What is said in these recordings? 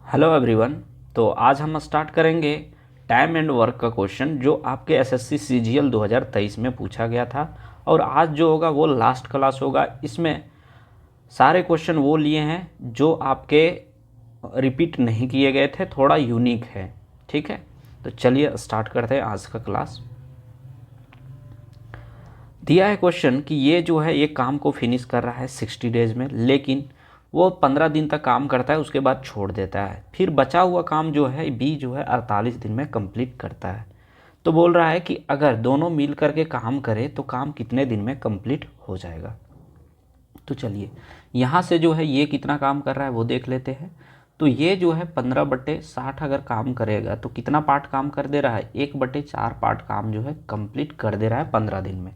Hello everyone. तो आज हम स्टार्ट करेंगे टाइम एंड वर्क का क्वेश्चन जो आपके एसएससी सीजीएल 2023 में पूछा गया था। और आज जो होगा वो लास्ट क्लास होगा। इसमें सारे क्वेश्चन वो लिए हैं जो आपके रिपीट नहीं किए गए थे, थोड़ा यूनिक है। ठीक है, तो चलिए स्टार्ट करते हैं आज का क्लास। दिया है क्वेश्चन कि ये जो है ये काम को फिनिश कर रहा है 60 डेज में, लेकिन वो 15 दिन तक काम करता है, उसके बाद छोड़ देता है। फिर बचा हुआ काम जो है बी जो है 48 दिन में कंप्लीट करता है। तो बोल रहा है कि अगर दोनों मिल करके काम करे तो काम कितने दिन में कंप्लीट हो जाएगा। तो चलिए यहाँ से जो है ये कितना काम कर रहा है वो देख लेते हैं। तो ये जो है 15/60 अगर काम करेगा तो कितना पार्ट काम कर दे रहा है, 1/4 पार्ट काम जो है कंप्लीट कर दे रहा है 15 दिन में।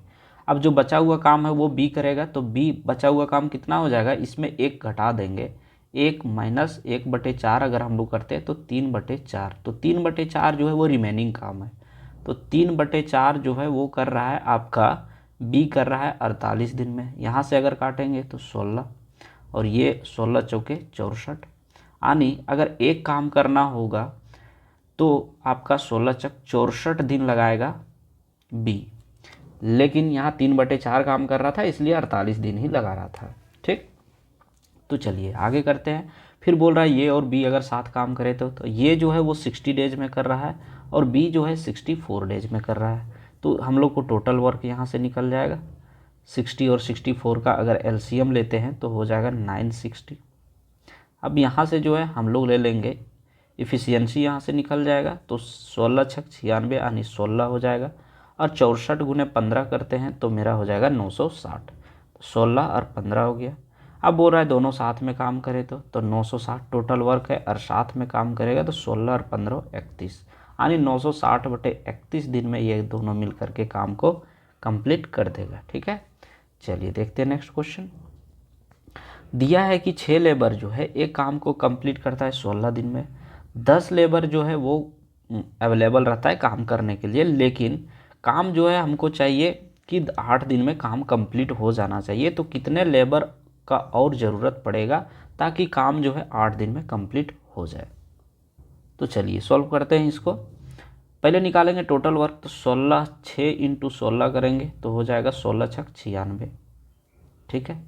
अब जो बचा हुआ काम है वो बी करेगा, तो बी बचा हुआ काम कितना हो जाएगा, इसमें एक घटा देंगे, 1 माइनस 1/4 अगर हम लोग करते हैं तो 3/4। तो 3/4 जो है वो रिमेनिंग काम है। तो 3/4 जो है वो कर रहा है आपका बी, कर रहा है 48 दिन में। यहाँ से अगर काटेंगे तो 16 और ये 16 चौके 64। यानी अगर एक काम करना होगा तो आपका 16 चक 64 दिन लगाएगा बी, लेकिन यहाँ 3/4 काम कर रहा था इसलिए 48 दिन ही लगा रहा था। ठीक, तो चलिए आगे करते हैं। फिर बोल रहा है ये और बी अगर साथ काम करे तो ये जो है वो 60 डेज में कर रहा है और बी जो है 64 डेज में कर रहा है। तो हम लोग को टोटल वर्क यहाँ से निकल जाएगा। 60 और 64 का अगर एलसीएम लेते हैं तो हो जाएगा 960। अब यहाँ से जो है हम लोग ले लेंगे इफ़िशियंसी, यहाँ से निकल जाएगा तो 16 छक 96 यानी 16 हो जाएगा। और 64 गुने 15 करते हैं तो मेरा हो जाएगा 960। 16 और 15 हो गया। अब बोल रहा है दोनों साथ में काम करें तो 960 टोटल वर्क है, और साथ में काम करेगा तो 16 और 15 31, यानी 960/31 दिन में ये दोनों मिल करके काम को कंप्लीट कर देगा। ठीक है, चलिए देखते हैं नेक्स्ट क्वेश्चन। दिया है कि 6 लेबर जो है एक काम को कंप्लीट करता है 16 दिन में। 10 लेबर जो है वो अवेलेबल रहता है काम करने के लिए, लेकिन काम जो है हमको चाहिए कि 8 दिन में काम कंप्लीट हो जाना चाहिए। तो कितने लेबर का और ज़रूरत पड़ेगा ताकि काम जो है 8 दिन में कंप्लीट हो जाए। तो चलिए सॉल्व करते हैं इसको। पहले निकालेंगे टोटल वर्क, तो 16 6 इंटू 16 करेंगे तो हो जाएगा 16 छक 96। ठीक है,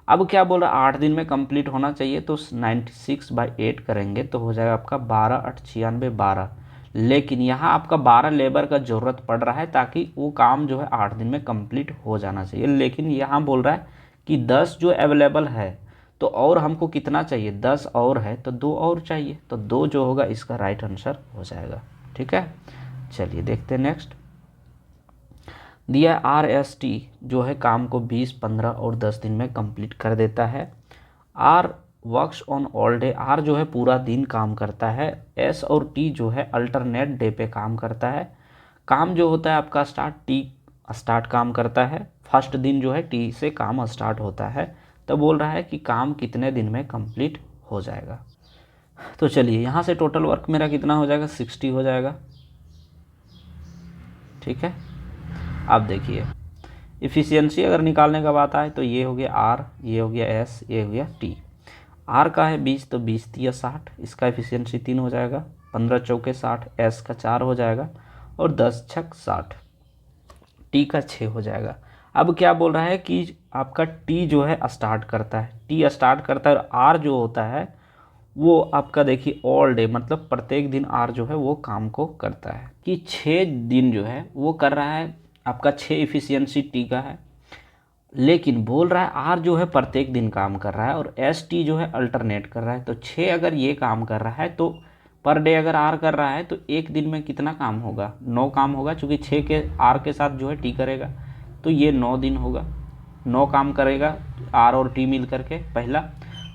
अब क्या बोल रहा है 8 दिन में कंप्लीट होना चाहिए, तो 96/8 करेंगे तो हो जाएगा आपका 12 8 96 12। लेकिन यहाँ आपका 12 लेबर का ज़रूरत पड़ रहा है ताकि वो काम जो है 8 दिन में कंप्लीट हो जाना चाहिए। लेकिन यहाँ बोल रहा है कि 10 जो अवेलेबल है, तो और हमको कितना चाहिए, 10 और है तो 2 और चाहिए, तो 2 जो होगा इसका राइट आंसर हो जाएगा। ठीक है, चलिए देखते हैं नेक्स्ट। दिया RST जो है काम को 20 15 और 10 दिन में कंप्लीट कर देता है। R works on all day, R जो है पूरा दिन काम करता है। S और T जो है अल्टरनेट डे पे काम करता है। काम जो होता है आपका T स्टार्ट काम करता है, फर्स्ट दिन जो है T से काम स्टार्ट होता है। तो बोल रहा है कि काम कितने दिन में कंप्लीट हो जाएगा। तो चलिए यहाँ से टोटल वर्क मेरा कितना हो जाएगा, 60 हो जाएगा। ठीक है, अब देखिए इफ़िशियंसी अगर निकालने का बात आए तो ये हो गया R, ये हो गया S, ये हो गया T। R का है 20 तो 20 3 60, इसका इफ़िशियंसी 3 हो जाएगा। 15 चौके 60, S का 4 हो जाएगा और 10 छक 60, T का 6 हो जाएगा। अब क्या बोल रहा है कि आपका T जो है स्टार्ट करता है, T स्टार्ट करता है, और R जो होता है वो आपका देखिए ऑल डे मतलब प्रत्येक दिन R जो है वो काम को करता है। कि 6 दिन जो है वो कर रहा है आपका, 6 इफ़िशियंसी T का है, लेकिन बोल रहा है R जो है प्रत्येक दिन काम कर रहा है और ST जो है अल्टरनेट कर रहा है। तो 6 अगर ये काम कर रहा है तो पर डे अगर R कर रहा है तो एक दिन में कितना काम होगा, 9 काम होगा, क्योंकि 6 के R के साथ जो है T करेगा तो ये 9 दिन होगा, 9 काम करेगा R और T मिल करके, पहला।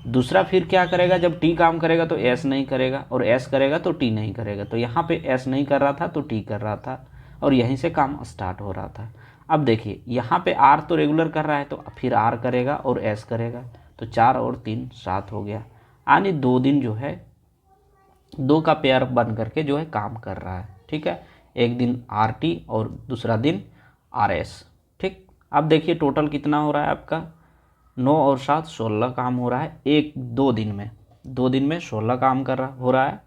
दूसरा फिर क्या करेगा, जब T काम करेगा तो S नहीं करेगा और S करेगा तो T नहीं करेगा। तो यहाँ पे S नहीं कर रहा था तो T कर रहा था और यहीं से काम स्टार्ट हो रहा था। अब देखिए यहाँ पे R तो रेगुलर कर रहा है तो फिर R करेगा और S करेगा, तो 4 और 3 7 हो गया, यानी 2 दिन जो है 2 का पेयर बन करके जो है काम कर रहा है। ठीक है, एक दिन RT और दूसरा दिन RS। ठीक, अब देखिए टोटल कितना हो रहा है आपका, 9 और 7 16 काम हो रहा है 1 2 दिन में। 2 दिन में 16 काम हो रहा है।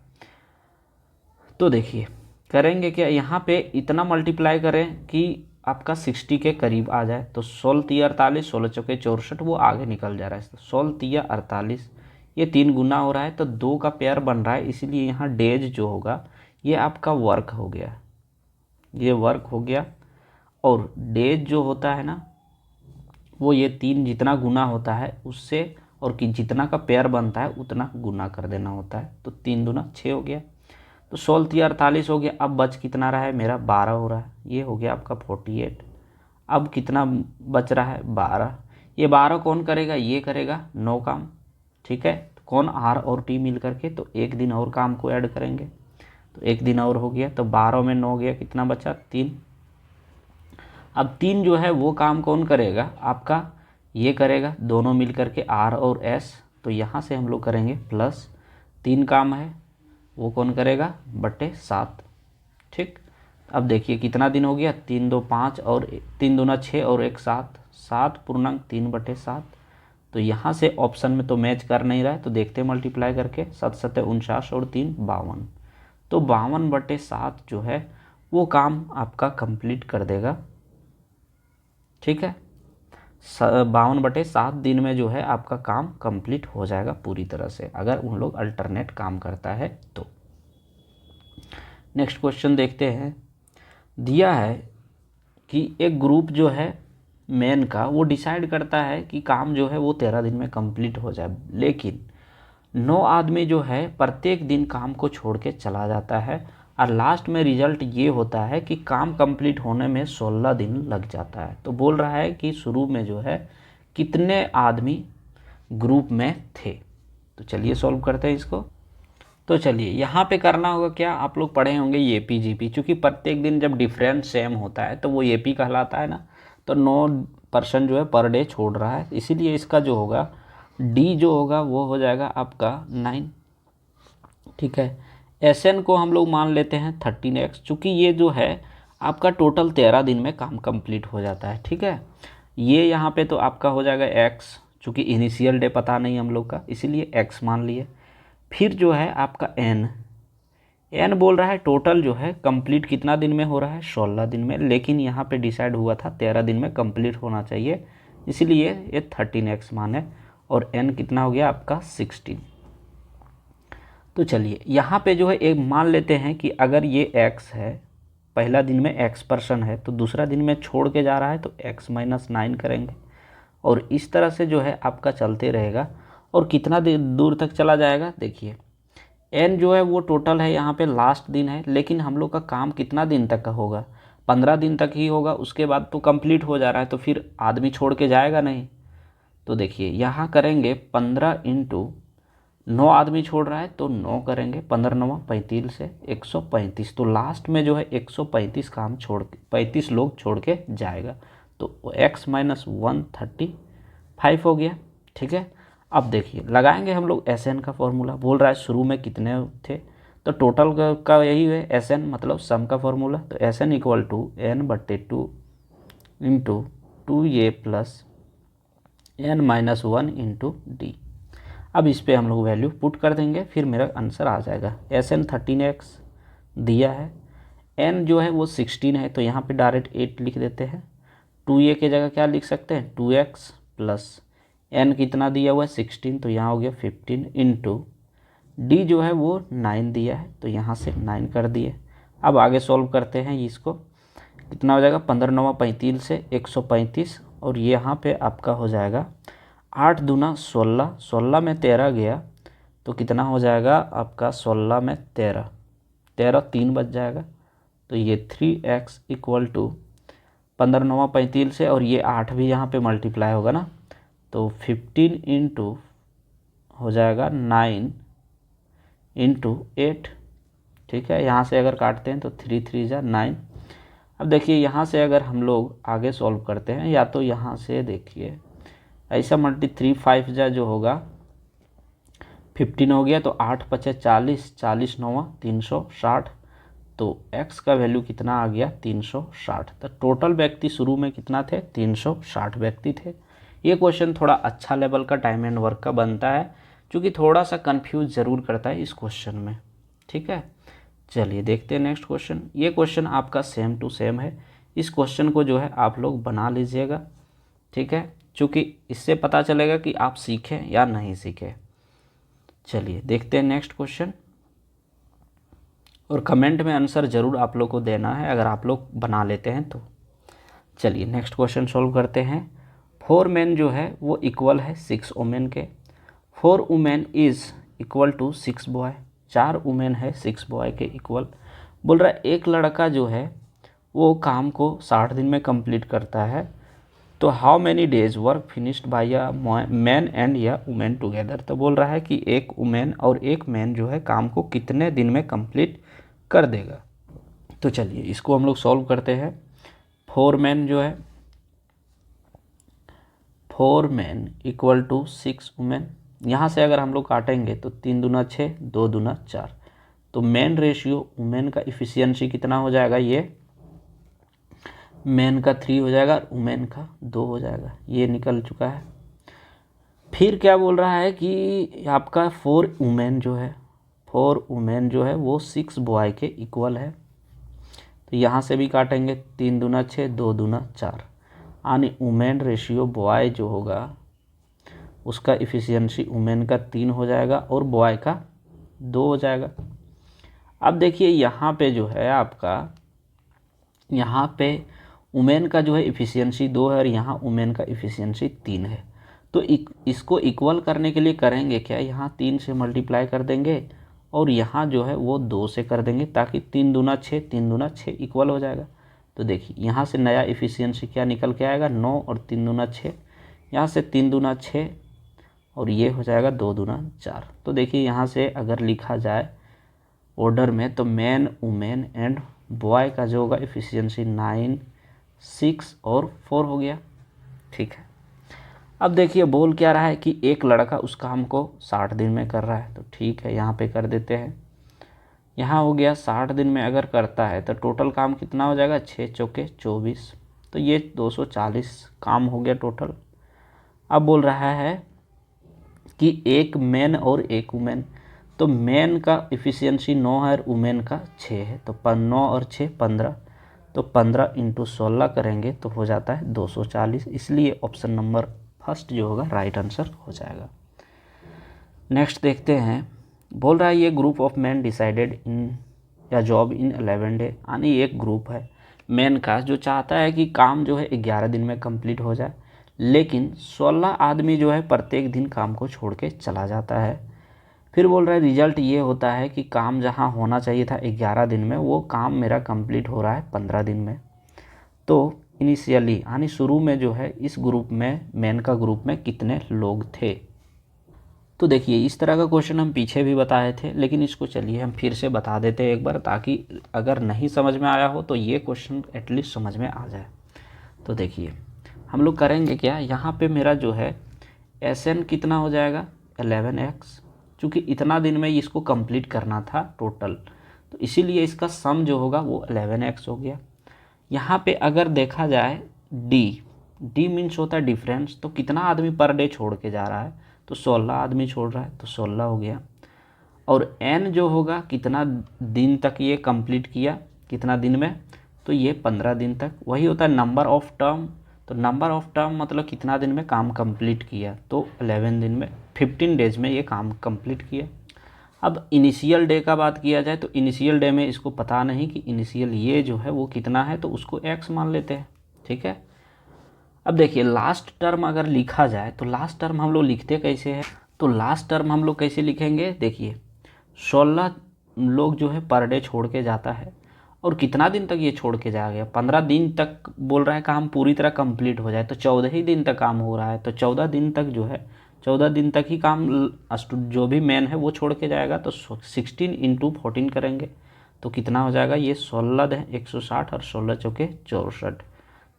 तो देखिए करेंगे क्या, यहाँ पे इतना मल्टीप्लाई करें कि आपका 60 के करीब आ जाए। तो 16 तिया 48, 16 चौके 64, वो आगे निकल जा रहा है। 16 तिया 48, ये 3 गुना हो रहा है तो 2 का पेयर बन रहा है, इसीलिए यहाँ डेज जो होगा ये आपका वर्क हो गया, ये वर्क हो गया। और डेज जो होता है ना वो ये 3 जितना गुना होता है उससे, और कि जितना का पेयर बनता है उतना गुना कर देना होता है। तो 3 दूना 6 हो गया। तो 16 तिया 48 हो गया। अब बच कितना रहा है मेरा, 12 हो रहा है। ये हो गया आपका 48। अब कितना बच रहा है, 12। ये 12 कौन करेगा, ये करेगा 9 काम। ठीक है, तो कौन, आर और टी मिल करके। तो 1 दिन और काम को ऐड करेंगे, तो 1 दिन और हो गया। तो 12 में 9 गया, कितना बचा, 3। अब 3 जो है वो काम कौन करेगा, आपका ये करेगा, दोनों मिल करके आर और एस। तो यहाँ से हम लोग करेंगे प्लस 3 काम है वो कौन करेगा, बटे 7। ठीक, अब देखिए कितना दिन हो गया, 3 2 5 और 3 दूना 6 और 1 7, 7/3/7। तो यहाँ से ऑप्शन में तो मैच कर नहीं रहा है, तो देखते हैं मल्टीप्लाई करके, 7 7 49 और 3 52। तो 52/7 जो है वो काम आपका कंप्लीट कर देगा। ठीक है, 52/7 दिन में जो है आपका काम कंप्लीट हो जाएगा पूरी तरह से, अगर उन लोग अल्टरनेट काम करता है तो। नेक्स्ट क्वेश्चन देखते हैं। दिया है कि एक ग्रुप जो है मेन का वो डिसाइड करता है कि काम जो है वो 13 दिन में कंप्लीट हो जाए, लेकिन 9 आदमी जो है प्रत्येक दिन काम को छोड़ के चला जाता है, और लास्ट में रिजल्ट ये होता है कि काम कंप्लीट होने में 16 दिन लग जाता है। तो बोल रहा है कि शुरू में जो है कितने आदमी ग्रुप में थे। तो चलिए सॉल्व करते हैं इसको। तो चलिए यहाँ पे करना होगा क्या, आप लोग पढ़े होंगे ये पी जी पी, चूँकि प्रत्येक दिन जब डिफरेंट सेम होता है तो वो ये पी कहलाता है ना। तो 9% जो है पर डे छोड़ रहा है, इसीलिए इसका जो होगा डी जो होगा वो हो जाएगा आपका 9। ठीक है, एस एन को हम लोग मान लेते हैं 13x, चूँकि ये जो है आपका टोटल 13 दिन में काम कंप्लीट हो जाता है। ठीक है, ये यहाँ पे तो आपका हो जाएगा x, चूँकि इनिशियल डे पता नहीं हम लोग का, इसीलिए x मान लिए। फिर जो है आपका n बोल रहा है टोटल जो है कंप्लीट कितना दिन में हो रहा है, 16 दिन में, लेकिन यहाँ पे डिसाइड हुआ था 13 दिन में कंप्लीट होना चाहिए, इसीलिए ये 13x मान है। और n कितना हो गया आपका 16। तो चलिए यहाँ पे जो है एक मान लेते हैं कि अगर ये x है, पहला दिन में x% है, तो दूसरा दिन में छोड़ के जा रहा है तो x - 9 करेंगे, और इस तरह से जो है आपका चलते रहेगा। और कितना दूर तक चला जाएगा, देखिए n जो है वो टोटल है, यहाँ पे लास्ट दिन है, लेकिन हम लोग का काम कितना दिन तक का होगा, 15 दिन तक ही होगा, उसके बाद तो कंप्लीट हो जा रहा है, तो फिर आदमी छोड़ के जाएगा नहीं। तो देखिए यहाँ करेंगे 15 × 9 आदमी छोड़ रहा है तो 9 करेंगे, 15 9 35 से 135। तो लास्ट में जो है 135 काम छोड़ के 35 लोग छोड़ के जाएगा, तो x - 135 हो गया। ठीक है, अब देखिए लगाएंगे हम लोग एस एन का फॉर्मूला। बोल रहा है शुरू में कितने थे, तो टोटल का यही है एस एन, मतलब सम का फॉर्मूला। तो S N = n/2 × 2a + n - 1 × d। अब इस पे हम लोग वैल्यू पुट कर देंगे, फिर मेरा आंसर आ जाएगा। एस एन 13x दिया है, n जो है वो 16 है, तो यहाँ पे डायरेक्ट 8 लिख देते हैं। 2a के जगह क्या लिख सकते हैं, 2x + n कितना दिया हुआ है 16, तो यहाँ हो गया 15 × d जो है वो 9 दिया है, तो यहाँ से 9 कर दिए। अब आगे सॉल्व करते हैं इसको, कितना हो जाएगा, 15 9 35 से 135, और यहाँ पे आपका हो जाएगा 8 दूना 16, 16 में 13 गया तो कितना हो जाएगा आपका, 16 में 13, 13 3 बच जाएगा। तो ये 3x = 15 9 35 से, और ये 8 भी यहाँ पे मल्टीप्लाई होगा ना, तो 15 × हो जाएगा 9 × 8। ठीक है, यहाँ से अगर काटते हैं तो 3 3 जा 9। अब देखिए यहाँ से अगर हम लोग आगे सॉल्व करते हैं, या तो यहाँ से देखिए ऐसा 3 5 जा जो होगा 15 हो गया, तो 8 × 5 = 40, 40 9 360, तो x का वैल्यू कितना आ गया, 360। तो टोटल व्यक्ति शुरू में कितना थे, 360 व्यक्ति थे। ये क्वेश्चन थोड़ा अच्छा लेवल का टाइम एंड वर्क का बनता है, क्योंकि थोड़ा सा कंफ्यूज ज़रूर करता है इस क्वेश्चन में। ठीक है, चलिए देखते हैं नेक्स्ट क्वेश्चन। ये क्वेश्चन आपका सेम टू सेम है, इस क्वेश्चन को जो है आप लोग बना लीजिएगा। ठीक है, क्योंकि इससे पता चलेगा कि आप सीखें या नहीं सीखें। चलिए देखते हैं नेक्स्ट क्वेश्चन, और कमेंट में आंसर ज़रूर आप लोग को देना है अगर आप लोग बना लेते हैं तो। चलिए नेक्स्ट क्वेश्चन सॉल्व करते हैं। 4 मैन जो है वो इक्वल है 6 वुमेन के। 4 women is equal to 6 boy. 4 women है 6 बॉय के इक्वल। बोल रहा है एक लड़का जो है वो काम को 60 दिन में कंप्लीट करता है, तो how many days work finished by a man and या वुमेन टुगेदर। तो बोल रहा है कि एक वुमेन और एक मैन जो है काम को कितने दिन में कंप्लीट कर देगा। तो चलिए इसको हम लोग सॉल्व करते हैं। 4 मैन जो है, 4 मैन इक्वल टू 6 वुमेन। यहाँ से अगर हम लोग काटेंगे तो 3 दूना 6, 2 दूना 4, तो मैन रेशियो वुमेन का इफ़िशियंसी कितना हो जाएगा, ये मैन का 3 हो जाएगा और वुमेन का 2 हो जाएगा। ये निकल चुका है। फिर क्या बोल रहा है कि आपका 4 वुमेन जो है, 4 वुमेन जो है वो 6 बॉय के इक्वल है। तो यहाँ से भी काटेंगे, 3 दूना 6, 2 दूना 4, यानी वुमेन रेशियो बॉय जो होगा उसका इफ़िशियंसी वुमेन का 3 हो जाएगा और बॉय का 2 हो जाएगा। अब देखिए यहाँ पे जो है आपका, यहाँ पे वुमेन का जो है इफ़िशियंसी 2 है और यहाँ वुमेन का इफ़िशियंसी 3 है। तो इसको इक्वल करने के लिए करेंगे क्या, यहाँ 3 से मल्टीप्लाई कर देंगे और यहाँ जो है वो 2 से कर देंगे, ताकि 3 दूना 6, 3 दूना 6 इक्वल हो जाएगा। तो देखिए यहाँ से नया इफ़िशियंसी क्या निकल के आएगा, 9 और 3 दूना 6, यहाँ से 3 दूना 6 और ये हो जाएगा 2 दूना 4। तो देखिए यहाँ से अगर लिखा जाए ऑर्डर में तो मैन, वुमेन एंड बॉय का जो होगा इफ़िशियंसी 9, 6 और 4 हो गया। ठीक है, अब देखिए बोल क्या रहा है कि एक लड़का उस काम को 60 दिन में कर रहा है। तो ठीक है, यहाँ पे कर देते हैं। यहाँ हो गया 60 दिन में अगर करता है तो टोटल काम कितना हो जाएगा, 6 चौके 24, तो ये 240 काम हो गया टोटल। अब बोल रहा है कि एक मैन और एक वुमेन, तो मैन का इफ़िशियंसी 9 है और वुमेन का 6 है, तो 9 और 6 15, तो 15 × 16 करेंगे तो हो जाता है 240। इसलिए ऑप्शन नंबर फर्स्ट जो होगा राइट आंसर हो जाएगा। नेक्स्ट देखते हैं। बोल रहा है ये group of man decided in या जॉब इन 11 डे, यानी एक ग्रुप है मैन का जो चाहता है कि काम जो है 11 दिन में कंप्लीट हो जाए, लेकिन 16 आदमी जो है प्रत्येक दिन काम को छोड़ के चला जाता है। फिर बोल रहा है रिजल्ट ये होता है कि काम जहाँ होना चाहिए था 11 दिन में, वो काम मेरा कंप्लीट हो रहा है 15 दिन में। तो इनिशियली यानी शुरू में जो है इस ग्रुप में, मैन का ग्रुप में कितने लोग थे। तो देखिए इस तरह का क्वेश्चन हम पीछे भी बताए थे, लेकिन इसको चलिए हम फिर से बता देते हैं एक बार, ताकि अगर नहीं समझ में आया हो तो ये क्वेश्चन एटलीस्ट समझ में आ जाए। तो देखिए हम लोग करेंगे क्या, यहाँ पे मेरा जो है SN कितना हो जाएगा 11x, चूँकि इतना दिन में इसको कंप्लीट करना था टोटल, तो इसीलिए इसका सम जो होगा वो 11x हो गया। यहाँ पे अगर देखा जाए D मीन्स होता है डिफरेंस, तो कितना आदमी पर डे छोड़ के जा रहा है, तो 16 आदमी छोड़ रहा है, तो 16 हो गया। और N जो होगा कितना दिन तक ये कंप्लीट किया, कितना दिन में, तो ये 15 दिन तक। वही होता है नंबर ऑफ टर्म, तो नंबर ऑफ टर्म मतलब कितना दिन में काम कंप्लीट किया, तो 11 दिन में, 15 डेज में ये काम कंप्लीट किया। अब इनिशियल डे का बात किया जाए तो इनिशियल डे में इसको पता नहीं कि इनिशियल ये जो है वो कितना है, तो उसको x मान लेते हैं। ठीक है, अब देखिए लास्ट टर्म अगर लिखा जाए तो लास्ट टर्म हम लोग लिखते कैसे हैं, तो लास्ट टर्म हम लोग कैसे लिखेंगे, देखिए 16 लोग जो है पर डे छोड़ के जाता है, और कितना दिन तक ये छोड़ के जाएगा, 15 दिन तक बोल रहा है काम पूरी तरह कंप्लीट हो जाए, तो 14 ही दिन तक काम हो रहा है, तो 14 दिन तक जो है 14 दिन तक ही काम जो भी मैन है वो छोड़ के जाएगा। तो 16 × 14 करेंगे तो कितना हो जाएगा, ये 16 है 160 और 16 चौके 64,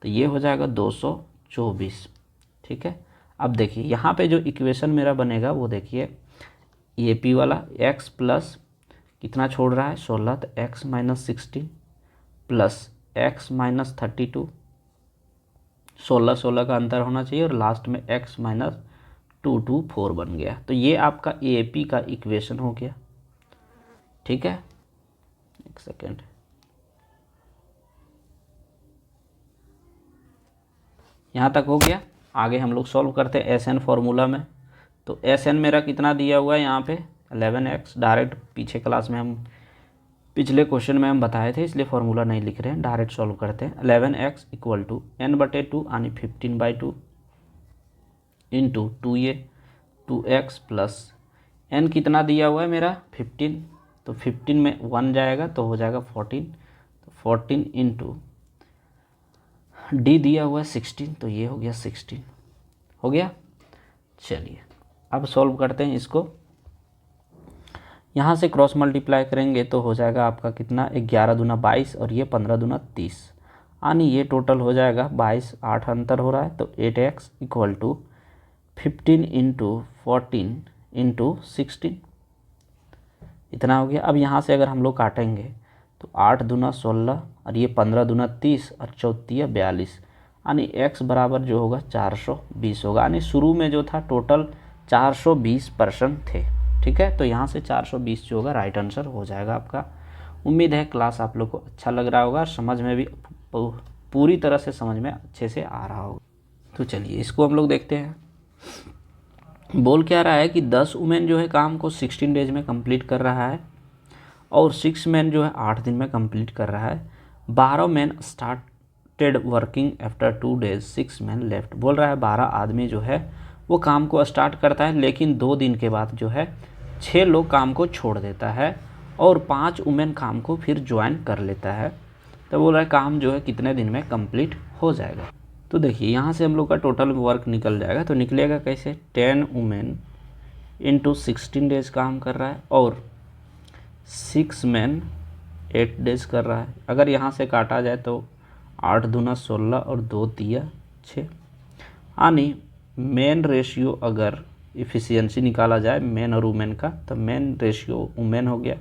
तो ये हो जाएगा 224। ठीक है, अब देखिए यहाँ पे जो इक्वेशन मेरा बनेगा वो देखिए, ये P वाला x प्लस कितना छोड़ रहा है 16, तो x - 16 प्लस x - 32, 16 का अंतर होना चाहिए, और लास्ट में x - 224 बन गया। तो ये आपका AAP का इक्वेशन हो गया। ठीक है, एक सेकेंड, यहाँ तक हो गया। आगे हम लोग सॉल्व करते हैं SN फॉर्मूला में। तो SN मेरा कितना दिया हुआ है यहाँ पे 11x। डायरेक्ट पीछे क्लास में हम पिछले क्वेश्चन में हम बताए थे, इसलिए फार्मूला नहीं लिख रहे हैं, डायरेक्ट सॉल्व करते हैं। 11x इक्वल टू n/2 यानी 15/2 into 2a 2x plus n कितना दिया हुआ है मेरा 15, तो 15 में 1 जाएगा तो हो जाएगा 14, तो 14 इंटू d दिया हुआ है 16, तो ये हो गया 16 हो गया। चलिए अब सॉल्व करते हैं इसको। यहाँ से क्रॉस मल्टीप्लाई करेंगे तो हो जाएगा आपका कितना 11 दूना 22 और ये 15 दूना 30, यानी ये टोटल हो जाएगा 22, 8 अंतर हो रहा है, तो 8x equal to 15 into 14 into 16 इतना हो गया। अब यहाँ से अगर हम लोग काटेंगे तो 8 दूना 16 और ये 15 दूना 30 और 4 42, यानी x बराबर जो होगा 420 होगा, यानी शुरू में जो था टोटल 420% थे। ठीक है, तो यहाँ से 420 जो होगा राइट आंसर हो जाएगा आपका। उम्मीद है क्लास आप लोग को अच्छा लग रहा होगा, समझ में भी पूरी तरह से समझ में अच्छे से आ रहा होगा। तो चलिए इसको हम लोग देखते हैं। बोल क्या रहा है कि 10 वुमेन जो है काम को 16 डेज में कंप्लीट कर रहा है और 6 मैन जो है 8 दिन में कंप्लीट कर रहा है। 12 man started working after 2 days, 6 man left. बोल रहा है 12 आदमी जो है वो काम को स्टार्ट करता है, लेकिन 2 दिन के बाद जो है 6 लोग काम को छोड़ देता है और 5 वुमेन काम को फिर ज्वाइन कर लेता है। तो बोल रहा है काम जो है कितने दिन में कंप्लीट हो जाएगा। तो देखिए यहाँ से हम लोग का टोटल वर्क निकल जाएगा। तो निकलेगा कैसे, 10 वुमेन इंटू 16 डेज काम कर रहा है और 6 मैन 8 डेज कर रहा है। अगर यहाँ से काटा जाए तो 8 दूना 16 और 2 तिया 6, यानी मेन रेशियो अगर इफ़िशियंसी निकाला जाए मेन और वुमेन का, तो मेन रेशियो वुमेन हो गया।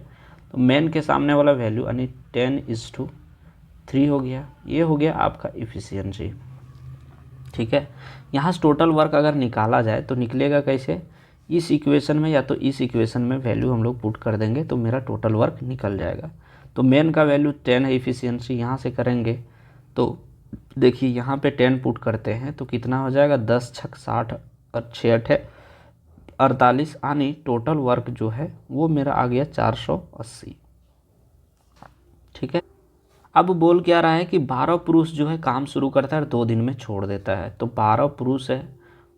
तो मेन के सामने वाला वैल्यू यानी 10:3 हो गया। ये हो गया आपका इफ़िशियंसी। ठीक है, यहाँ से टोटल वर्क अगर निकाला जाए तो निकलेगा कैसे, इस इक्वेशन में या तो इस इक्वेशन में वैल्यू हम लोग पुट कर देंगे तो मेरा टोटल वर्क निकल जाएगा। तो मेन का वैल्यू 10 है इफ़िशियंसी, यहाँ से करेंगे तो देखिए यहाँ पे 10 पुट करते हैं तो कितना हो जाएगा 10 छक 60 और 6 8 48, यानी टोटल वर्क जो है वो मेरा आ गया 480। ठीक है, अब बोल क्या रहा है कि 12 पुरुष जो है काम शुरू करता है और 2 दिन में छोड़ देता है। तो 12 पुरुष है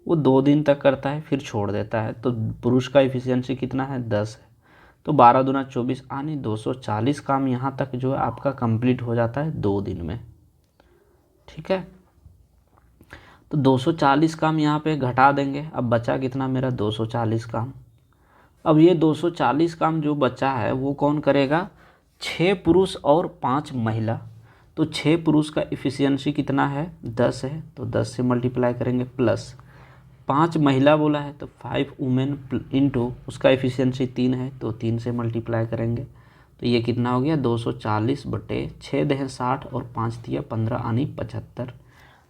वो 2 दिन तक करता है फिर छोड़ देता है, तो पुरुष का इफ़िशियंसी कितना है 10 है। तो 12 दूना 24, यानी 240 काम यहाँ तक जो है आपका कंप्लीट हो जाता है 2 दिन में। ठीक है, तो 240 काम यहाँ पे घटा देंगे, अब बचा कितना मेरा 240 काम। अब ये 240 काम जो बचा है वो कौन करेगा, 6 पुरुष और 5 महिला। तो 6 पुरुष का इफ़िशियंसी कितना है 10 है, तो 10 से मल्टीप्लाई करेंगे, प्लस 5 महिला बोला है तो 5 वुमेन इंटू उसका इफ़िशियंसी 3 है तो 3 से मल्टीप्लाई करेंगे। तो ये कितना हो गया 240/6 दहें 60 और 5 तिया 15 यानी 75।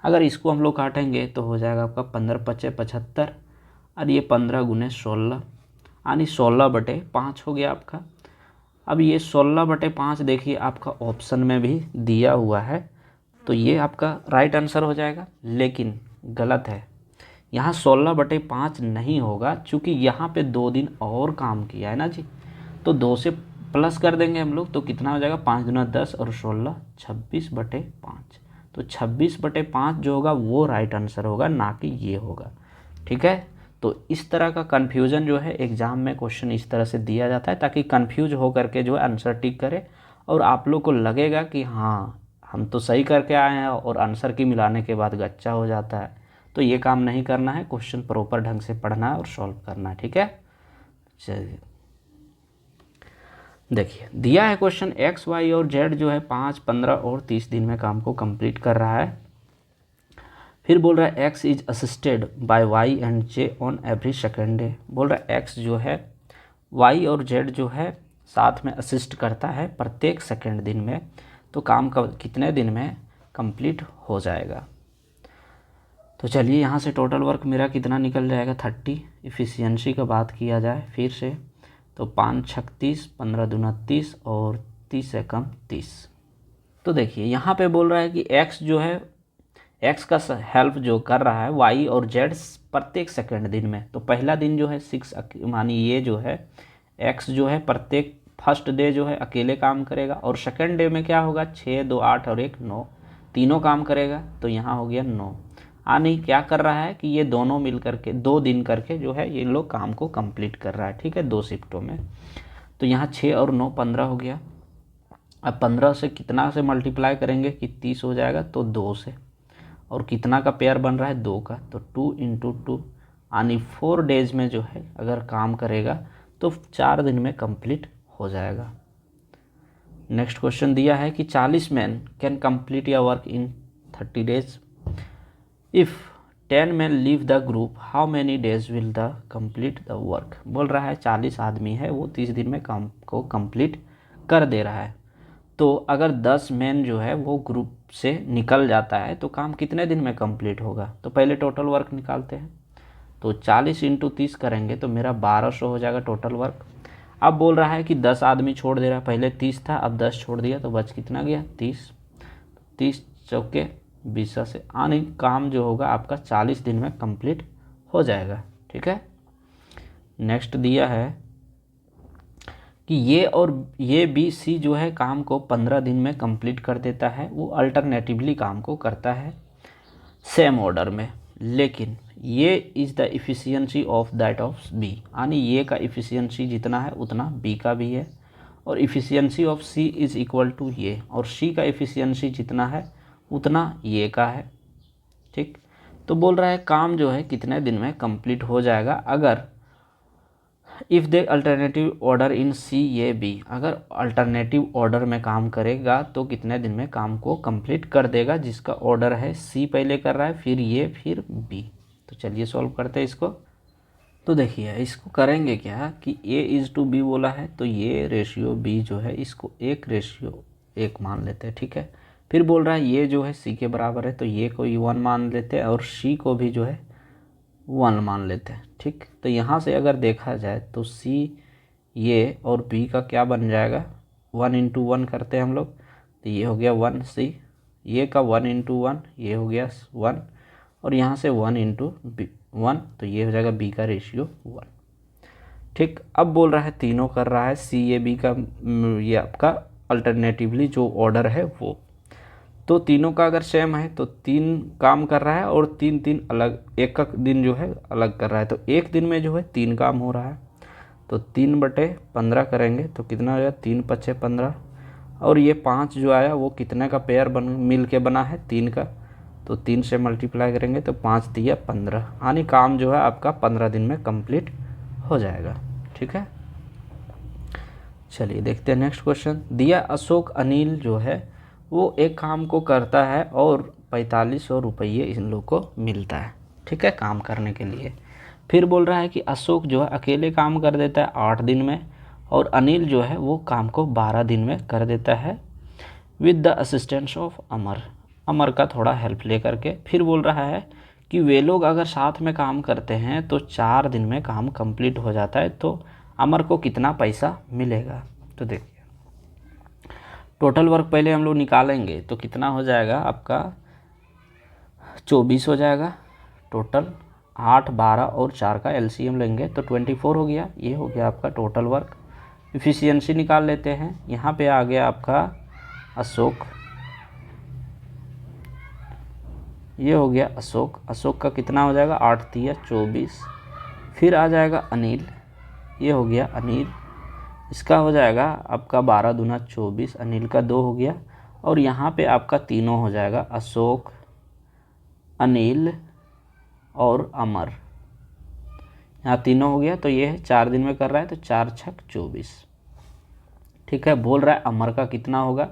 अगर इसको हम लोग काटेंगे तो हो जाएगा आपका 15 पचे 75 और ये 15 गुने 16 यानी 16/5 हो गया आपका। अब ये 16/5 देखिए आपका ऑप्शन में भी दिया हुआ है, तो ये आपका राइट आंसर हो जाएगा, लेकिन गलत है। यहाँ 16/5 नहीं होगा, चूँकि यहाँ पे 2 दिन और काम किया है ना जी, तो 2 से प्लस कर देंगे हम लोग तो कितना हो जाएगा 5 दूना 10 और 16 26/5। तो 26/5 जो होगा वो राइट आंसर होगा, ना कि ये होगा। ठीक है, तो इस तरह का कन्फ्यूज़न जो है एग्ज़ाम में क्वेश्चन इस तरह से दिया जाता है ताकि कन्फ्यूज हो करके जो है आंसर टिक करे और आप लोग को लगेगा कि हाँ हम तो सही करके आए हैं और आंसर की मिलाने के बाद गच्चा हो जाता है। तो ये काम नहीं करना है, क्वेश्चन प्रॉपर ढंग से पढ़ना है और सॉल्व करना है। ठीक है, चलिए देखिए दिया है क्वेश्चन एक्स वाई और जेड जो है 5, 15 और 30 दिन में काम को कंप्लीट कर रहा है। फिर बोल रहा है X is assisted by Y and J on every second day. बोल रहा है एक्स जो है वाई और जेड जो है साथ में असिस्ट करता है प्रत्येक सेकेंड दिन में, तो काम का कितने दिन में कंप्लीट हो जाएगा। तो चलिए यहाँ से टोटल वर्क मेरा कितना निकल जाएगा 30। इफ़िशियंसी का बात किया जाए फिर से तो 5 छक 30, 15 दूना 30 और 30 से कम 30। तो देखिए यहाँ पे बोल रहा है कि x जो है x का हेल्प जो कर रहा है y और z प्रत्येक सेकंड दिन में। तो पहला दिन जो है 6 मानी ये जो है x जो है प्रत्येक फर्स्ट डे जो है अकेले काम करेगा और सेकंड डे में क्या होगा 6, 2, 8 और 1, 9 तीनों काम करेगा। तो यहाँ हो गया 9। यानी क्या कर रहा है कि ये दोनों मिल करके 2 दिन करके जो है ये लोग काम को कंप्लीट कर रहा है, ठीक है, 2 शिफ्टों में। तो यहाँ 6 और 9 15 हो गया। अब 15 से कितना से मल्टीप्लाई करेंगे कि 30 हो जाएगा तो 2 से, और कितना का पेयर बन रहा है 2 का, तो 2 × 2 यानी 4 डेज में जो है अगर काम करेगा तो 4 दिन में कंप्लीट हो जाएगा। नेक्स्ट क्वेश्चन दिया है कि 40 मैन कैन कंप्लीट या work in 30 days. If 10 man leave the group how many days will the complete the work. बोल रहा है 40 आदमी है वो 30 दिन में काम को कंप्लीट कर दे रहा है। तो अगर 10 मैन जो है वो ग्रुप से निकल जाता है तो काम कितने दिन में कंप्लीट होगा। तो पहले टोटल वर्क निकालते हैं। तो 40 × 30 करेंगे तो मेरा 1200 हो जाएगा टोटल वर्क। अब बोल रहा है कि 10 आदमी छोड़ दे रहा है, पहले 30 था अब 10 छोड़ दिया तो बच कितना गया 30। 30 चौके 20 से आने काम जो होगा आपका 40 दिन में कंप्लीट हो जाएगा, ठीक है। नेक्स्ट दिया है कि ये और ये बी सी जो है काम को 15 दिन में कंप्लीट कर देता है। वो अल्टरनेटिवली काम को करता है सेम ऑर्डर में, लेकिन ये is the efficiency of that of B, यानी ये का इफ़िशियंसी जितना है उतना बी का भी है। और efficiency of C is equal to ये, और सी का इफ़िशियंसी जितना है उतना ये का है, ठीक। तो बोल रहा है काम जो है कितने दिन में कंप्लीट हो जाएगा अगर if they alternative order in C A B. अगर अल्टरनेटिव ऑर्डर में काम करेगा तो कितने दिन में काम को कंप्लीट कर देगा, जिसका ऑर्डर है सी पहले कर रहा है फिर ये फिर बी। तो चलिए सॉल्व करते हैं इसको। तो देखिए इसको करेंगे क्या कि A/B बोला है तो ये रेशियो B जो है इसको 1:1 मान लेते हैं, ठीक है। फिर बोल रहा है ये जो है C के बराबर है तो ये को 1 मान लेते हैं और C को भी जो है 1 मान लेते हैं, ठीक। तो यहाँ से अगर देखा जाए तो C ये और B का क्या बन जाएगा 1 × 1 करते हैं हम लोग, तो ये हो गया 1 C, ये का 1 × 1 ये हो गया 1 और यहाँ से 1 × 1 तो ये हो जाएगा B का रेशियो 1, ठीक। अब बोल रहा है तीनों कर रहा है CAB का ये आपका अल्टरनेटिवली जो ऑर्डर है वो, तो तीनों का अगर सेम है तो 3 काम कर रहा है और 3 अलग एक दिन जो है अलग कर रहा है। तो एक दिन में जो है 3 काम हो रहा है तो 3/15 करेंगे तो कितना हो जाएगा 3 × 5 = 15 और ये 5 जो आया वो कितने का पेयर मिल के बना है 3 का, तो 3 से मल्टीप्लाई करेंगे तो 5 × 3 = 15, यानी काम जो है आपका 15 दिन में कंप्लीट हो जाएगा, ठीक है। चलिए देखते हैं नेक्स्ट क्वेश्चन दिया अशोक अनिल जो है वो एक काम को करता है और 4500 रुपये इन लोग को मिलता है, ठीक है, काम करने के लिए। फिर बोल रहा है कि अशोक जो है अकेले काम कर देता है 8 दिन में और अनिल जो है वो काम को 12 दिन में कर देता है विद द असिस्टेंस ऑफ अमर, अमर का थोड़ा हेल्प ले करके। फिर बोल रहा है कि वे लोग अगर साथ में काम करते हैं तो 4 दिन में काम कंप्लीट हो जाता है, तो अमर को कितना पैसा मिलेगा। तो देखिए टोटल वर्क पहले हम लोग निकालेंगे तो कितना हो जाएगा आपका 24 हो जाएगा टोटल, 8, 12 और 4 का LCM लेंगे तो 24 हो गया। ये हो गया आपका टोटल वर्क। इफ़िशियंसी निकाल लेते हैं, यहाँ पे आ गया आपका अशोक, ये हो गया अशोक, अशोक का कितना हो जाएगा 8 × 3 = 24। फिर आ जाएगा अनिल, ये हो गया अनिल, इसका हो जाएगा आपका 12 दूना 24, अनिल का 2 हो गया और यहाँ पे आपका तीनों हो जाएगा अशोक, अनिल और अमर, यहाँ तीनों हो गया। तो ये है 4 दिन में कर रहा है तो 4 × 6 = 24, ठीक है। बोल रहा है अमर का कितना होगा,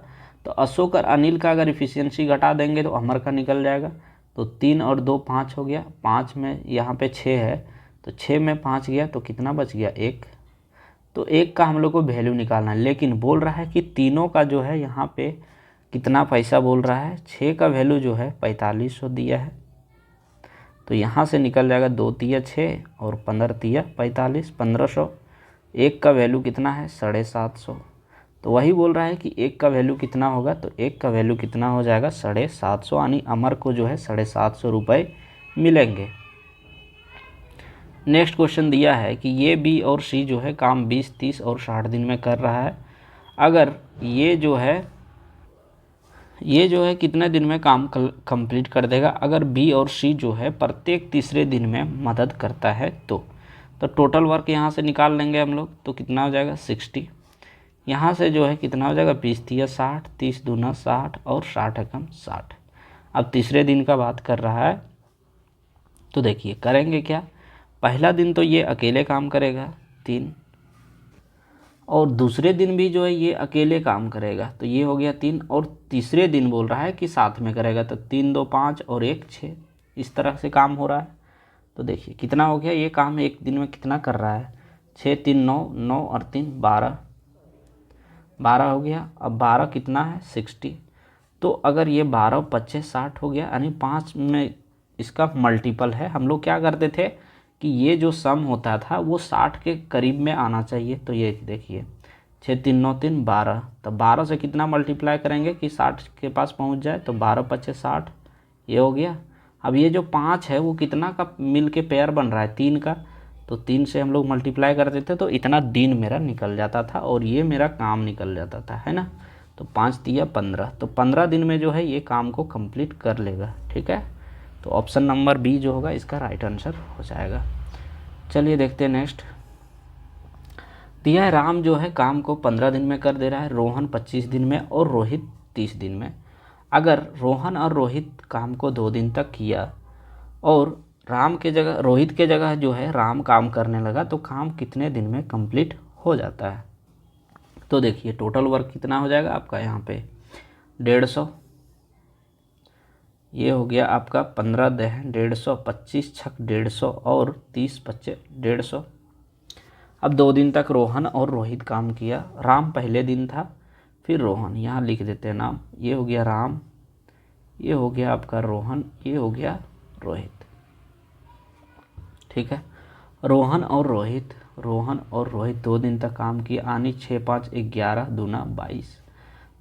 तो अशोक और अनिल का अगर इफ़िशियंसी घटा देंगे तो अमर का निकल जाएगा। तो 3 और 2 5 हो गया, 5 में यहाँ पे 6 है तो 6 में 5 गया तो कितना बच गया 1, तो 1 का हम लोग को वैल्यू निकालना है। लेकिन बोल रहा है कि तीनों का जो है यहाँ पे कितना पैसा बोल रहा है, 6 का वैल्यू जो है 4500 दिया है तो यहाँ से निकल जाएगा 2 तिया 6 और 15 तिया 45, 1500। एक का वैल्यू कितना है 750। तो वही बोल रहा है कि एक का वैल्यू कितना होगा, तो एक का वैल्यू कितना हो जाएगा 750, यानी अमर को जो है 750 रुपये मिलेंगे। नेक्स्ट क्वेश्चन दिया है कि ये बी और सी जो है काम 20, 30 और 60 दिन में कर रहा है। अगर ये जो है कितने दिन में काम कंप्लीट कर देगा अगर बी और सी जो है प्रत्येक तीसरे दिन में मदद करता है तो टोटल वर्क यहाँ से निकाल लेंगे हम लोग। तो कितना हो जाएगा 60। यहाँ से जो है कितना हो जाएगा 20 तिया 60, 30 दूना 60 और 60 एकम 60। अब तीसरे दिन का बात कर रहा है, तो देखिए करेंगे क्या। पहला दिन तो ये अकेले काम करेगा 3, और दूसरे दिन भी जो है ये अकेले काम करेगा, तो ये हो गया 3। और तीसरे दिन बोल रहा है कि साथ में करेगा, तो 3 2 5 और 1 6, इस तरह से काम हो रहा है। तो देखिए कितना हो गया, ये काम एक दिन में कितना कर रहा है 6 3 9, 9 और 3 12, 12 हो गया। अब 12 कितना है 60। तो अगर ये 12 25 60 हो गया, यानी 5 में इसका मल्टीपल है। हम लोग क्या करते थे कि ये जो सम होता था वो 60 के करीब में आना चाहिए। तो ये देखिए 6 3 9 3 12, तो 12 से कितना मल्टीप्लाई करेंगे कि 60 के पास पहुंच जाए, तो 12 25 60, ये हो गया। अब ये जो 5 है वो कितना का मिल के पेयर बन रहा है 3 का, तो 3 से हम लोग मल्टीप्लाई करते थे, तो इतना दिन मेरा निकल जाता था और ये मेरा काम निकल जाता था, है ना। तो 5 तिया 15, तो 15 दिन में जो है ये काम को कंप्लीट कर लेगा, ठीक है। तो ऑप्शन नंबर बी जो होगा इसका राइट आंसर हो जाएगा। चलिए देखते हैं नेक्स्ट। दिया है राम जो है काम को 15 दिन में कर दे रहा है, रोहन 25 दिन में और रोहित 30 दिन में। अगर रोहन और रोहित काम को 2 दिन तक किया और रोहित के जगह जो है राम काम करने लगा, तो काम कितने दिन में कंप्लीट हो जाता है। तो देखिए टोटल वर्क कितना हो जाएगा आपका यहाँ पे 150, ये हो गया आपका 15 दहन 150, 25 छक 150 और 30 25 150। अब 2 दिन तक रोहन और रोहित काम किया। राम पहले दिन था, फिर रोहन, यहाँ लिख देते हैं नाम। ये हो गया राम, ये हो गया आपका रोहन, ये हो गया रोहित, ठीक है। रोहन और रोहित 2 दिन तक काम किया, आनी 6 5 11 दूना 22,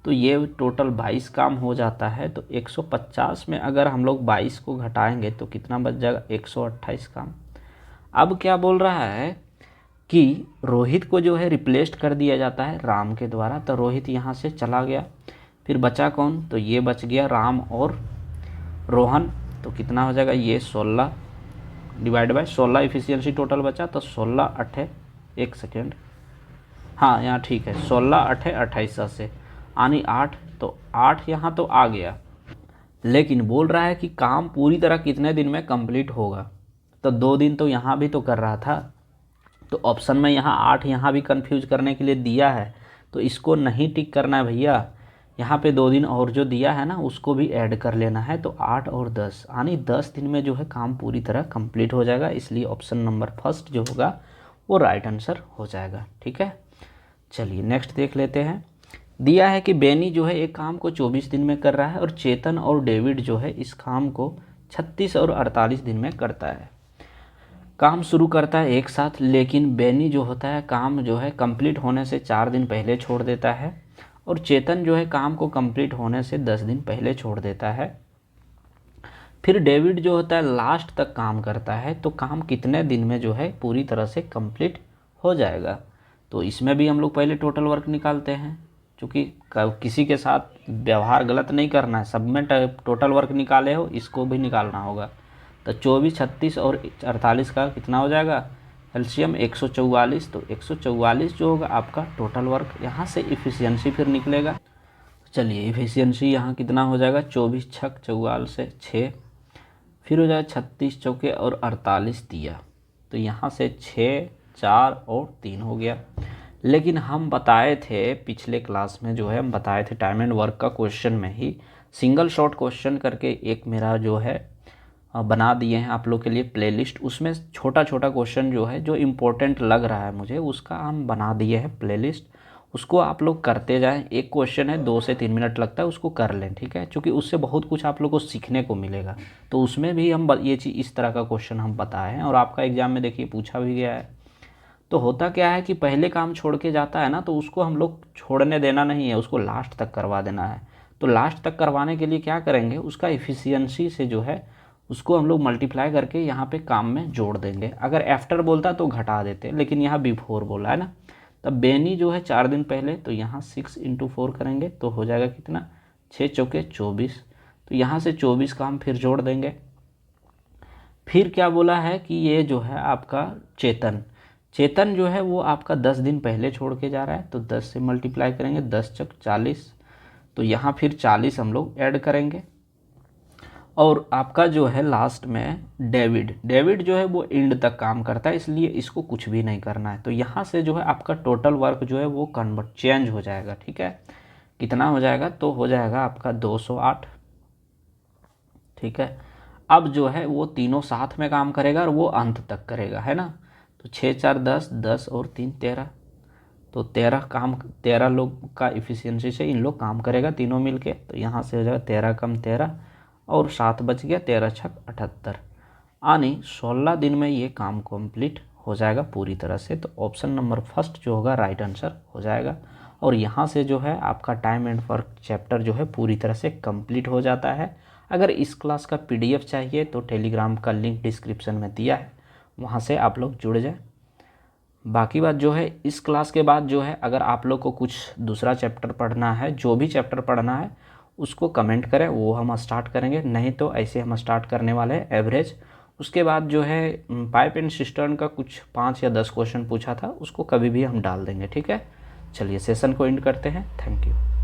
तो ये टोटल 22 काम हो जाता है। तो 150 में अगर हम लोग 22 को घटाएंगे तो कितना बच जाएगा 128 काम। अब क्या बोल रहा है कि रोहित को जो है रिप्लेस्ड कर दिया जाता है राम के द्वारा, तो रोहित यहाँ से चला गया, फिर बचा कौन, तो ये बच गया राम और रोहन। तो कितना हो जाएगा ये 16 डिवाइड बाय 16 इफिशियंसी टोटल बचा, तो 16 8 1 सेकेंड, हाँ यहाँ ठीक है 16 8 28 से आनी 8, तो 8 यहाँ तो आ गया, लेकिन बोल रहा है कि काम पूरी तरह कितने दिन में कंप्लीट होगा। तो 2 दिन तो यहाँ भी तो कर रहा था, तो ऑप्शन में यहाँ 8 यहाँ भी कंफ्यूज करने के लिए दिया है, तो इसको नहीं टिक करना है भैया। यहाँ पे 2 दिन और जो दिया है ना उसको भी ऐड कर लेना है, तो 8 और 10 यानी 10 दिन में जो है काम पूरी तरह कंप्लीट हो जाएगा। इसलिए ऑप्शन नंबर फर्स्ट जो होगा वो राइट आंसर हो जाएगा, ठीक है। चलिए नेक्स्ट देख लेते हैं। दिया है कि बेनी जो है एक काम को 24 दिन में कर रहा है और चेतन और डेविड जो है इस काम को 36 और 48 दिन में करता है। काम शुरू करता है एक साथ, लेकिन बेनी जो होता है काम जो है कंप्लीट होने से 4 दिन पहले छोड़ देता है, और चेतन जो है काम को कंप्लीट होने से 10 दिन पहले छोड़ देता है। फिर डेविड जो होता है लास्ट तक काम करता है, तो काम कितने दिन में जो है पूरी तरह से कंप्लीट हो जाएगा। तो इसमें भी हम लोग पहले टोटल वर्क निकालते हैं, क्योंकि किसी के साथ व्यवहार गलत नहीं करना है, सब में टोटल वर्क निकाले हो इसको भी निकालना होगा। तो 24 36 और 48 का कितना हो जाएगा एलसीएम 144, तो 144 जो होगा आपका टोटल वर्क। यहाँ से इफ़िशियंसी फिर निकलेगा। चलिए इफ़िशियंसी यहाँ कितना हो जाएगा 24 छक 44 से 6, फिर हो जाएगा 36 चौके और 48 दिया, तो यहाँ से 6 4 और 3 हो गया। लेकिन हम बताए थे पिछले क्लास में जो है हम बताए थे टाइम एंड वर्क का क्वेश्चन में ही सिंगल शॉट क्वेश्चन करके एक मेरा जो है बना दिए हैं आप लोग के लिए प्लेलिस्ट। उसमें छोटा छोटा क्वेश्चन जो है जो इम्पोर्टेंट लग रहा है मुझे उसका हम बना दिए हैं प्लेलिस्ट। उसको आप लोग करते जाएं। एक क्वेश्चन है 2 से 3 मिनट लगता है, उसको कर लें, ठीक है, क्योंकि उससे बहुत कुछ आप लोग को सीखने को मिलेगा। तो उसमें भी हम ये चीज़ इस तरह का क्वेश्चन हम बताए हैं और आपका एग्जाम में देखिए पूछा भी गया है। तो होता क्या है कि पहले काम छोड़ के जाता है ना, तो उसको हम लोग छोड़ने देना नहीं है, उसको लास्ट तक करवा देना है। तो लास्ट तक करवाने के लिए क्या करेंगे, उसका एफिशिएंसी से जो है उसको हम लोग मल्टीप्लाई करके यहाँ पे काम में जोड़ देंगे। अगर आफ्टर बोलता तो घटा देते, लेकिन यहाँ बिफोर बोला है ना। तब बेनी जो है 4 दिन पहले, तो यहाँ 6 × 4 करेंगे तो हो जाएगा कितना, 6 चौके 24। तो यहाँ से 24 काम फिर जोड़ देंगे। फिर क्या बोला है कि ये जो है आपका चेतन, चेतन जो है वो आपका 10 दिन पहले छोड़ के जा रहा है, तो 10 से मल्टीप्लाई करेंगे, 10 चौक 40। तो यहाँ फिर 40 हम लोग ऐड करेंगे। और आपका जो है लास्ट में डेविड, डेविड जो है वो एंड तक काम करता है, इसलिए इसको कुछ भी नहीं करना है। तो यहाँ से जो है आपका टोटल वर्क जो है वो कन्वर्ट चेंज हो जाएगा, ठीक है। कितना हो जाएगा, तो हो जाएगा आपका 208, ठीक है। अब जो है वो तीनों साथ में काम करेगा और वो अंत तक करेगा, है ना। तो 6 4 10, 10 और 3 13, तो 13 लोग का इफ़िशियंसी से इन लोग काम करेगा तीनों मिलके। तो यहाँ से हो जाएगा 13 कम 13 और 7 बच गया, 13 छक 78, यानी 16 दिन में ये काम कंप्लीट हो जाएगा पूरी तरह से। तो ऑप्शन नंबर फर्स्ट जो होगा राइट आंसर हो जाएगा। और यहाँ से जो है आपका टाइम एंड वर्क चैप्टर जो है पूरी तरह से कंप्लीट हो जाता है। अगर इस क्लास का PDF चाहिए तो टेलीग्राम का लिंक डिस्क्रिप्शन में दिया है, वहाँ से आप लोग जुड़ जाए। बाकी बात जो है इस क्लास के बाद जो है अगर आप लोग को कुछ दूसरा चैप्टर पढ़ना है, जो भी चैप्टर पढ़ना है उसको कमेंट करें, वो हम स्टार्ट करेंगे। नहीं तो ऐसे हम स्टार्ट करने वाले हैं एवरेज। उसके बाद जो है पाइप एंड सिस्टर्न का कुछ 5 या 10 क्वेश्चन पूछा था, उसको कभी भी हम डाल देंगे, ठीक है। चलिए सेशन को एंड करते हैं। Thank you.